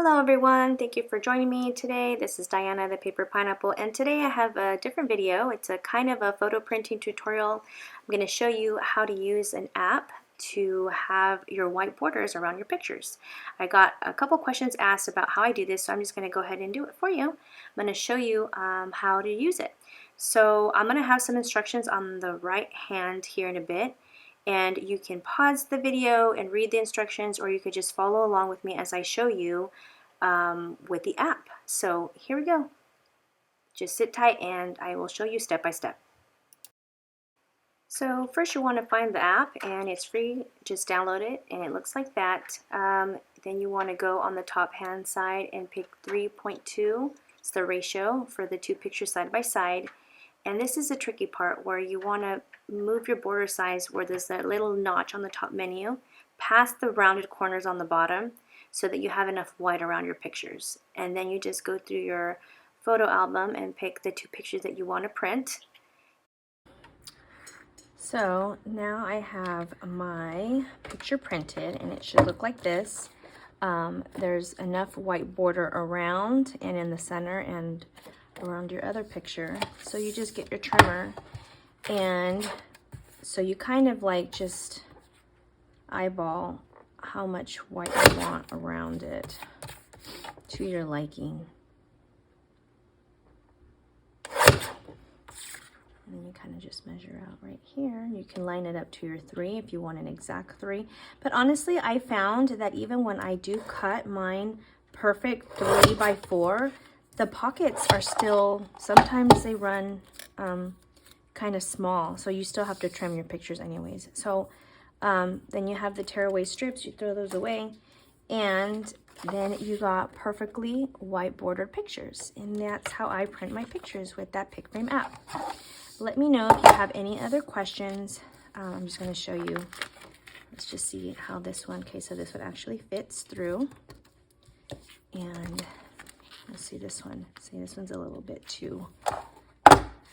Hello everyone, thank you for joining me today. This is Diana the Paper Pineapple, and today I have a different video. It's a kind of a photo printing tutorial. I'm going to show you how to use an app to have your white borders around your pictures. I got a couple questions asked about how I do this, so I'm just going to go ahead and do it for you. I'm going to show you how to use it. So I'm going to have some instructions on the right hand here in a bit. And you can pause the video and read the instructions, or you could just follow along with me as I show you with the app. So here we go. Just sit tight and I will show you step by step. So first you want to find the app, and it's free. Just download it and it looks like that. Then you want to go on the top hand side and pick 3.2. It's the ratio for the two pictures side by side. And this is the tricky part where you want to move your border size where there's that little notch on the top menu past the rounded corners on the bottom so that you have enough white around your pictures. And then you just go through your photo album and pick the two pictures that you want to print. So now I have my picture printed and it should look like this. There's enough white border around and in the center and around your other picture. So you just get your trimmer, and so you kind of like just eyeball how much white you want around it to your liking. And then you kind of just measure out right here. You can line it up to your 3 if you want an exact 3. But honestly, I found that even when I do cut mine perfect 3 by 4, the pockets are still, sometimes they run kind of small, so you still have to trim your pictures anyways. So then you have the tearaway strips, you throw those away, and then you got perfectly white bordered pictures. And that's how I print my pictures with that PicFrame app. Let me know if you have any other questions. I'm just going to show you. Let's just see how this one, okay, so this one actually fits through. And let's see this one. See, this one's a little bit too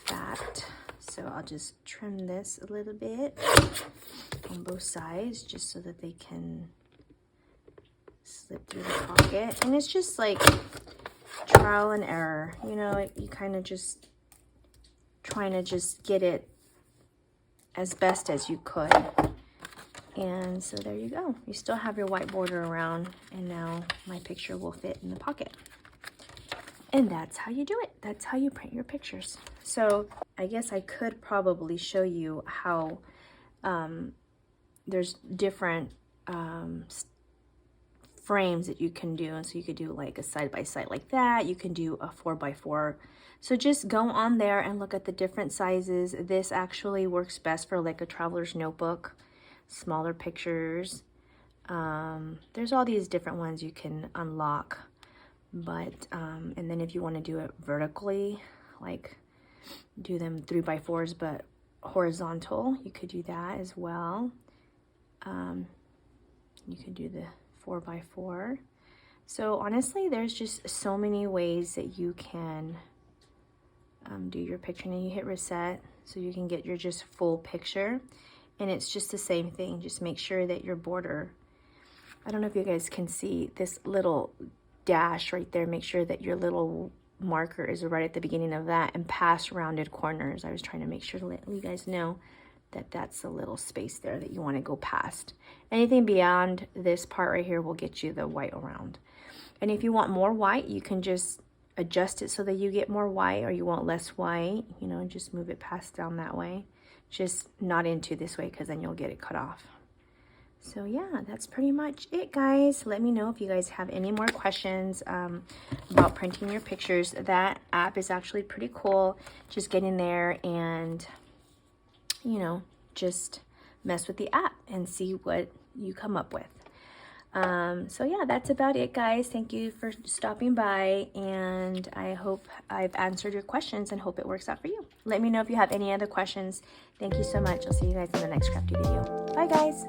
fat. So I'll just trim this a little bit on both sides just so that they can slip through the pocket. And it's just like trial and error. You know, you kind of just trying to just get it as best as you could. And so there you go. You still have your white border around, and now my picture will fit in the pocket. And that's how you do it. That's how you print your pictures. So I guess I could probably show you how there's different frames that you can do. And so you could do like a side-by-side like that. You can do a 4x4. So just go on there and look at the different sizes. This actually works best for like a traveler's notebook, smaller pictures. There's all these different ones you can unlock. But and then if you want to do it vertically, like do them 3x4s but horizontal, you could do that as well. You could do the 4x4. So honestly, there's just so many ways that you can do your picture. And then you hit reset so you can get your just full picture, and it's just the same thing. Just make sure that your border, I don't know if you guys can see this little dash right there, make sure that your little marker is right at the beginning of that and past rounded corners. I was trying to make sure to let you guys know that that's a little space there that you want to go past. Anything beyond this part right here will get you the white around. And if you want more white, you can just adjust it so that you get more white, or you want less white, you know, and just move it past down that way. Just not into this way, because then you'll get it cut off. So yeah, that's pretty much it, guys. Let me know if you guys have any more questions about printing your pictures. That app is actually pretty cool. Just get in there and, you know, just mess with the app and see what you come up with. So yeah, that's about it, guys. Thank you for stopping by, and I hope I've answered your questions and hope it works out for you. Let me know if you have any other questions. Thank you so much. I'll see you guys in the next crafty video. Bye, guys.